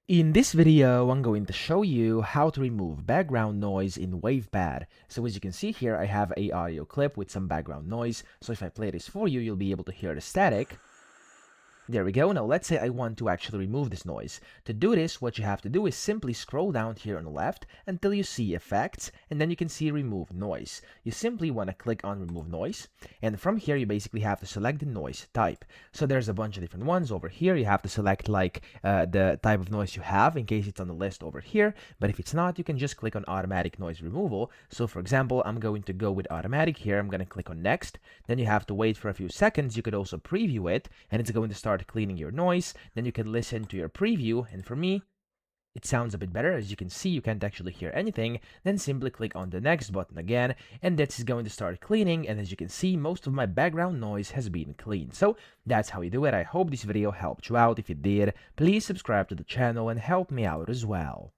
In this video, I'm going to show you how to remove background noise in WavePad. So as you can see here, I have a audio clip with some background noise. So if I play this for you, you'll be able to hear the static. There we go. Now let's say I want to actually remove this noise. To do this, what you have to do is simply scroll down here on the left until you see effects, and then you can see remove noise. You simply want to click on remove noise, and from here you basically have to select the noise type. So there's a bunch of different ones over here. You have to select like the type of noise you have in case it's on the list over here, but if it's not, you can just click on automatic noise removal. So for example, I'm going to go with automatic here. I'm going to click on next. Then you have to wait for a few seconds. You could also preview it, and it's going to start cleaning your noise. Then you can listen to your preview, and for me, it sounds a bit better. As you can see, you can't actually hear anything. Then simply click on the next button again, and this is going to start cleaning, and as you can see, most of my background noise has been cleaned. So that's how you do it. I hope this video helped you out. If it did, please subscribe to the channel and help me out as well.